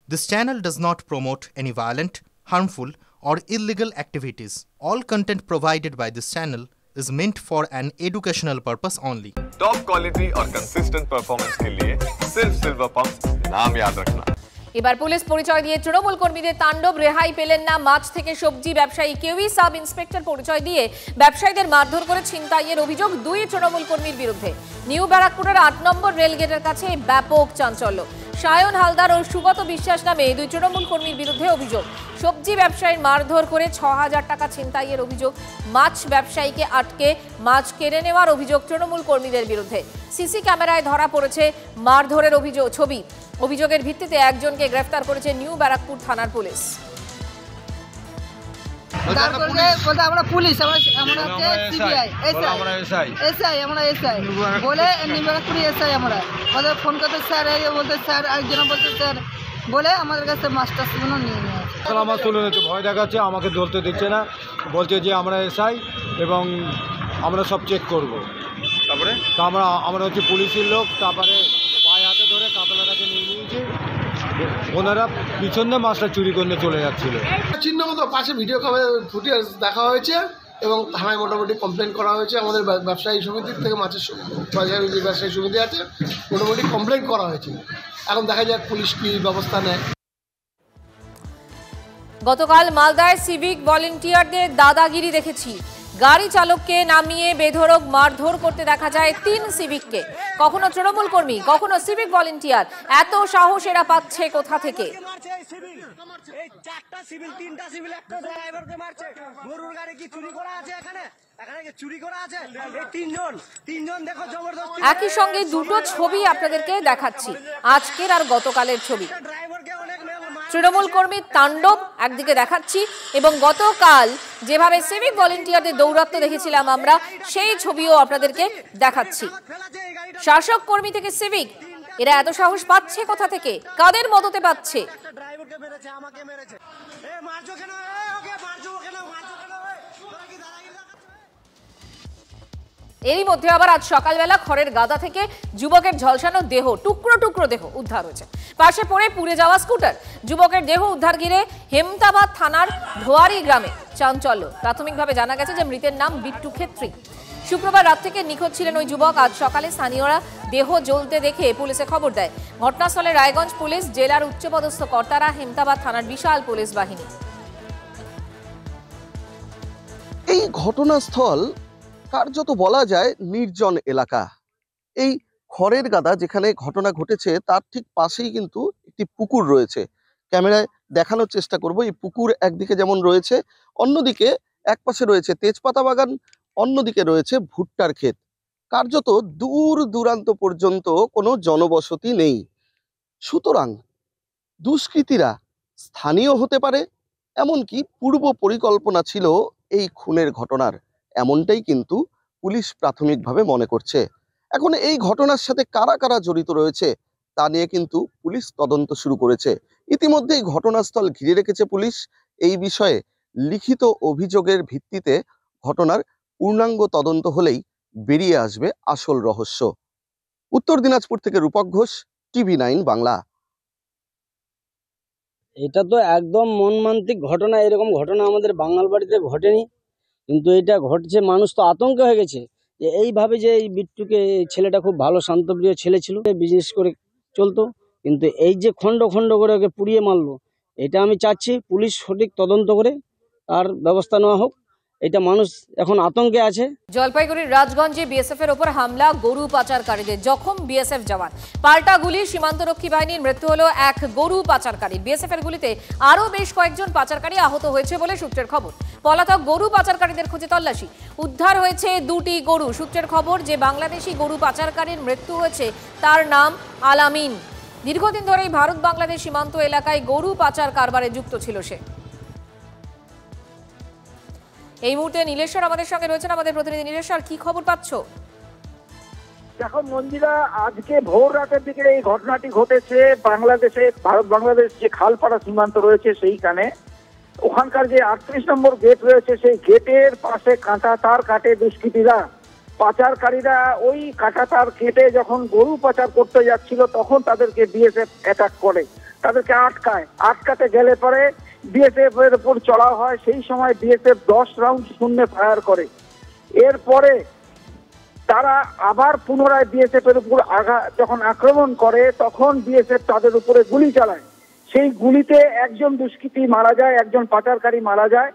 This channel does not promote any violent, harmful, or illegal activities. All content provided by this channel is meant for an educational purpose only. Top quality और consistent performance के लिए सिर्फ silver pump नाम याद रखना। এবার police পরিচয় দিয়ে তৃণমূল কর্মীদের তাণ্ডব, রেহাই পেলেন না মাছ থেকে সবজি ব্যবসায়ী কেউই। সাব ইন্সপেক্টর পরিচয় দিয়ে ব্যবসায়ীদের মারধর করে ছিনতাইয়ের অভিযোগ দুই তৃণমূল কর্মীর বিরুদ্ধে। নিউ ব্যারাকপুরের 8 নম্বর রেলগেটের কাছে ব্যাপক চাঞ্চল্য। সায়ন হালদার ও সুগত বিশ্বাস নামে দুই তৃণমূল কর্মীর বিরুদ্ধে অভিযোগ। সবজি ব্যবসায়ীর মারধর করে 6000 টাকা ছিনতাইয়ের অভিযোগ। মাছ ব্যবসায়ীকে আটকে মাছ কেড়ে নেওয়ার অভিযোগ তৃণমূল কর্মীদের বিরুদ্ধে। সিসি ক্যামেরায় ধরা পড়েছে মারধরের ছবি। অভিযোগের ভিত্তিতে একজনকে গ্রেফতার করেছে নিউ ব্যারাকপুর থানার পুলিশ। আমরা পুলিশ, আমরা সিবিআই, এসআই, আমরা এসআই বলে নিউ ব্যারাকপুর এসআই। আমরা ওদের ফোন করতে স্যার বলতে স্যার, একজন বলতে স্যার বলে আমাদের কাছে মাস্টার জন্য নিয়ে নিয়েছে। আমার তুলে নিচ্ছে, ভয় দেখাচ্ছে, আমাকে ধরতে দিচ্ছে না, বলছে যে আমরা এসআই এবং আমরা সব চেক করব। তারপরে তো আমরা হচ্ছে পুলিশের লোক। তারপরে পায়ে হাতে ধরে কাতলাটাকে নিয়ে নিয়েছি। ওনারা পিছনে মাছটা চুরি করে চলে যাচ্ছিল। চিহ্ন মতো পাশে ভিডিও ফুটেজ দেখা হয়েছে এবং থানায় মোটামুটি কমপ্লেন করা হয়েছে। আমাদের ব্যবসায়ী সমিতির থেকে মাছের যে ব্যবসায়ী সমিতি আছে মোটামুটি কমপ্লেন করা হয়েছে। এখন দেখা যাক পুলিশ কি ব্যবস্থা নেয়। গতকাল মালদায় সিভিক ভলেন্টিয়ারদের দাদাগিরি দেখেছি। গাড়ি চালককে নামিয়ে বেধড়ক মারধর করতে দেখা যায় 3 সিভিককে। কখনো তৃণমূল কর্মী, কখনো সিভিক ভলেন্টিয়ার। এত সাহস এরা পাচ্ছে কোথা থেকে? একই সঙ্গে দুটো ছবি আপনাদেরকে দেখাচ্ছি, আজকের আর গতকালের ছবি। তৃণমূল কর্মীর তাণ্ডব একদিকে দেখাচ্ছি এবং গতকাল যেভাবে সিভিক ভলেন্টিয়ারদের দৌরাত্ম দেখেছিলাম আমরা, সেই ছবিও আপনাদেরকে দেখাচ্ছি। শাসক কর্মী থেকে সিভিক, এরা এত সাহস পাচ্ছে কোথা থেকে? কাদের মদতে পাচ্ছে? এরই মধ্যে আবার আজ সকালবেলা খড়ের গাদা থেকে যুবকের ঝলসানো দেহ, টুকরো টুকরো দেহ উদ্ধার হয়েছে। পাশে পড়ে পুড়ে যাওয়া স্কুটার। যুবকের দেহ উদ্ধার ঘিরে হেমতাবাদ থানার ধোয়ারি গ্রামে চাঞ্চল্য। প্রাথমিকভাবে জানা গেছে যে মৃতের নাম বিট্টু খেত্রী। শুক্রবার রাত থেকে নিখোঁজ ছিলেন ওই যুবক। আজ সকালে স্থানীয়রা দেহ জ্বলতে দেখে পুলিশে খবর দেয়। ঘটনাস্থলে রায়গঞ্জ পুলিশ, জেলার উচ্চপদস্থ কর্তারা, হেমতাবাদ থানার বিশাল পুলিশ বাহিনী। এই ঘটনাস্থল কার্যত বলা যায় নির্জন এলাকা। এই খড়ের গাদা যেখানে ঘটনা ঘটেছে তার ঠিক পাশেই কিন্তু একটি পুকুর রয়েছে। ক্যামেরায় দেখানোর চেষ্টা করব। এই পুকুর একদিকে যেমন রয়েছে, অন্যদিকে এক পাশে রয়েছে তেজপাতা বাগান, অন্যদিকে রয়েছে ভুট্টার ক্ষেত। কার্যত দূর দূরান্ত পর্যন্ত কোনো জনবসতি নেই। সুতরাং দুষ্কৃতীরা স্থানীয় হতে পারে, এমনকি পূর্ব পরিকল্পনা ছিল এই খুনের ঘটনার, এমনটাই কিন্তু পুলিশ প্রাথমিকভাবে মনে করছে। এখন এই ঘটনার সাথে কারা কারা জড়িত রয়েছে তা নিয়ে কিন্তু পুলিশ তদন্ত শুরু করেছে। ইতিমধ্যেই ঘটনাস্থল ঘিরে রেখেছে পুলিশ। এই বিষয়ে লিখিত অভিযোগের ভিত্তিতে ঘটনার পূর্ণাঙ্গ তদন্ত হলেই বেরিয়ে আসবে আসল রহস্য। উত্তর দিনাজপুর থেকে রূপক ঘোষ, TV9 বাংলা। এটা তো একদম মর্মান্তিক ঘটনা। এরকম ঘটনা আমাদের বাঙাল বাড়িতে ঘটেনি, কিন্তু এটা ঘটছে। মানুষ তো আতঙ্ক হয়ে গেছে যে এইভাবে যে এই বিট্টুকে, ছেলেটা খুব ভালো শান্তপ্রিয় ছেলে ছিল, বিজনেস করে চলতো, কিন্তু এই যে খণ্ড খণ্ড করে ওকে পুড়িয়ে মারলো, এটা আমি চাচ্ছি পুলিশ সঠিক তদন্ত করে তার ব্যবস্থা নেওয়া হোক। এটা মানুষ এখন আতঙ্কে আছে। জলপাইগুড়ির রাজগঞ্জে বিএসএফ এর উপর হামলা, গরু পাচারকারীদের জখম বিএসএফ জওয়ান। পাল্টা গুলি, সীমান্তরক্ষী বাহিনীর মৃত্যু হলো এক গরু পাচারকারী। বিএসএফ এর গুলিতে আরও বেশ কয়েকজন পাচারকারী আহত হয়েছে বলে সূত্রের খবর। পলাতক গরু পাচারকারীদের খোঁজে তল্লাশি। উদ্ধার হয়েছে 2টি গরু। সূত্রের খবর যে বাংলাদেশি গরু পাচারকারীর মৃত্যু হয়েছে তার নাম আলামিন। দীর্ঘদিন ধরেই ভারত বাংলাদেশ সীমান্ত এলাকায় গরু পাচার কারবারে যুক্ত ছিল সে। এই মুহূর্তে নীলেশ্বর আমাদের সঙ্গে রয়েছেন, আমাদের প্রতিনিধি। নীলেশ্বর, কি খবর পাচ্ছ? দেখো মঞ্জিরা, আজকে ভোর রাতের দিকে এই ঘটনাটি ঘটেছে বাংলাদেশে, ভারত বাংলাদেশ যে খালপাড়া সীমান্ত রয়েছে সেইখানে। ওখানকার যে 38 নম্বর গেট রয়েছে, সেই গেটের পাশে কাঁটা তার কাটে দুষ্কৃতীরা। পাচারকারীরা ওই কাঁটা তার কেটে যখন গরু পাচার করতে যাচ্ছিল তখন তাদেরকে বিএসএফ অ্যাটাক করে। তাদেরকে আটকাতে গেলে পরে বিএসএফ এর উপর চড়াও হয়। সেই সময় বিএসএফ 10 রাউন্ড শূন্যে ফায়ার করে। এরপরে তারা আবার পুনরায় বিএসএফ এর উপর যখন আক্রমণ করে তখন বিএসএফ তাদের উপরে গুলি চালায়। সেই গুলিতে একজন দুষ্কৃতী মারা যায়, একজন পাচারকারী মারা যায়।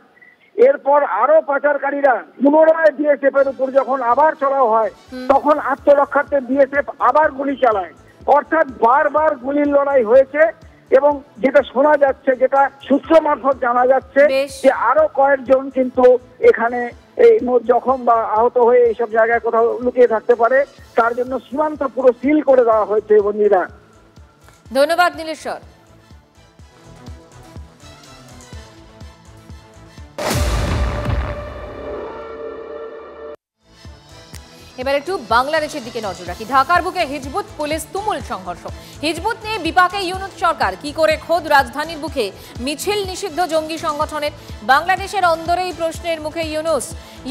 এরপর আরো পাচারকারীরা পুনরায় বিএসএফ এর উপর যখন আবার চড়াও হয় তখন আত্মরক্ষার্থে বিএসএফ আবার গুলি চালায়। অর্থাৎ বারবার গুলির লড়াই হয়েছে এবং যেটা শোনা যাচ্ছে, যেটা সূত্র মারফত জানা যাচ্ছে যে আরো কয়েকজন কিন্তু এখানে এই জখম বা আহত হয়ে এইসব জায়গায় কোথাও লুকিয়ে থাকতে পারে। তার জন্য সীমান্ত পুরো সিল করে দেওয়া হয়েছে। বন্ধুরা, ধন্যবাদ নীলেশ্বর। এবার একটু বাংলাদেশের দিকে নজর রাখি। ঢাকার বুকে হিজবুত পুলিশ তুমুল সংঘর্ষ। হিজবুত নিয়ে বিপাকে ইউনূস সরকার, কি করে খোদ রাজধানীর বুকে মিছিল নিষিদ্ধ জঙ্গি সংগঠনের? বাংলাদেশের অন্দরেই প্রশ্নের মুখে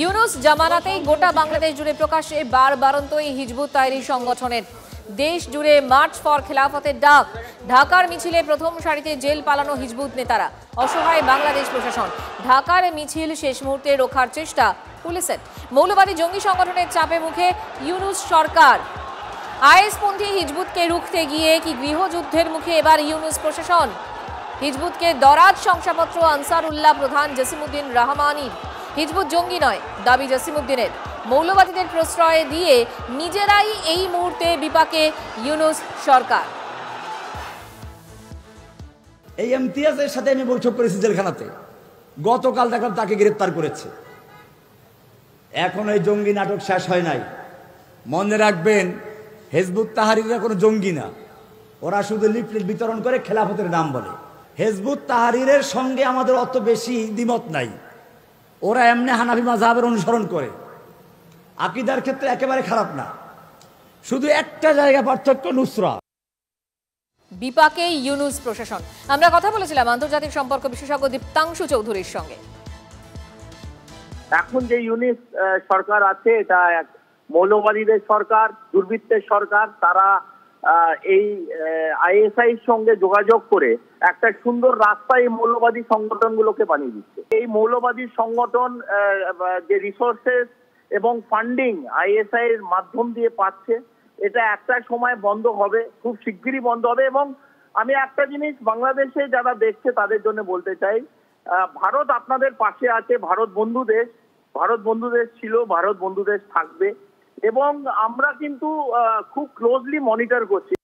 ইউনূস জামানাতেই গোটা বাংলাদেশ জুড়ে প্রকাশ্যে বারবারন্ত এই হিজবুত তাহরির সংগঠনের। দেশ জুড়ে মার্চ ফর খেলাফতের ডাক। ঢাকার মিছিলে প্রথম সারিতে জেল পালানো হিজবুত নেতারা। অসহায় বাংলাদেশ প্রশাসন। ঢাকার মিছিল শেষ মুহূর্তে রোখার চেষ্টা পুলিশের। মৌলবাদী জঙ্গি সংগঠনের চাপে মুখে ইউনূস সরকার। আইএসপন্থী হিজবুতকে রুখতে গিয়ে কি গৃহযুদ্ধের মুখে এবার ইউনূস প্রশাসন? হিজবুতকে দরাজ শংসাপত্র আনসারুল্লাহ প্রধান জসিমউদ্দিন রহমানীর। হিজবুত জঙ্গি নয় দাবি জসিমউদ্দিনের। মৌলবাদীদের প্রশ্রয় দিয়ে নিজেরাই এই মুহূর্তে বিপাকে ইউনূস সরকার। এই ইমতিয়াজের সাথে আমি বৈঠক করেছি জেলখানাতে। গতকাল দেখলাম তাকে গ্রেপ্তার করেছে। এখন এই জঙ্গি নাটক শেষ হয় নাই। মনে রাখবেন, হিজবুত তাহরিররা কোনো জঙ্গি না। ওরা শুধু লিফলেট বিতরণ করে খেলাফতের নাম বলে। হিজবুত তাহরিরের সঙ্গে আমাদের অত বেশি দ্বিমত নাই। ওরা এমনি হানাফি মাযহাবের অনুসরণ করে, আকীদার ক্ষেত্রে একেবারে খারাপ না। শুধু একটা জায়গা পার্থক্য, নুসরা। বিপাকে ইউনূস প্রশাসন। আমরা কথা বলেছিলাম আন্তর্জাতিক সম্পর্ক বিশেষজ্ঞ দীপ্তাংশু চৌধুরীর সঙ্গে। এখন যে ইউনূস সরকার আছে এটা এক মৌলবাদীদের সরকার, দুর্বৃত্তের সরকার। তারা এই আইএসআই এর সঙ্গে যোগাযোগ করে একটা সুন্দর রাস্তা এই মৌলবাদী সংগঠনগুলোকে বানিয়ে দিচ্ছে। এই মৌলবাদী সংগঠন যে রিসোর্সেস এবং ফান্ডিং আইএসআই এর মাধ্যম দিয়ে পাচ্ছে, এটা একটা সময় বন্ধ হবে, খুব শিগগিরই বন্ধ হবে। এবং আমি একটা জিনিস বাংলাদেশে যারা দেখছে তাদের জন্য বলতে চাই, ভারত আপনাদের পাশে আছে। ভারত বন্ধু দেশ ছিল, ভারত বন্ধু দেশ থাকবে। এবং আমরা কিন্তু খুব ক্লোজলি মনিটর করছি।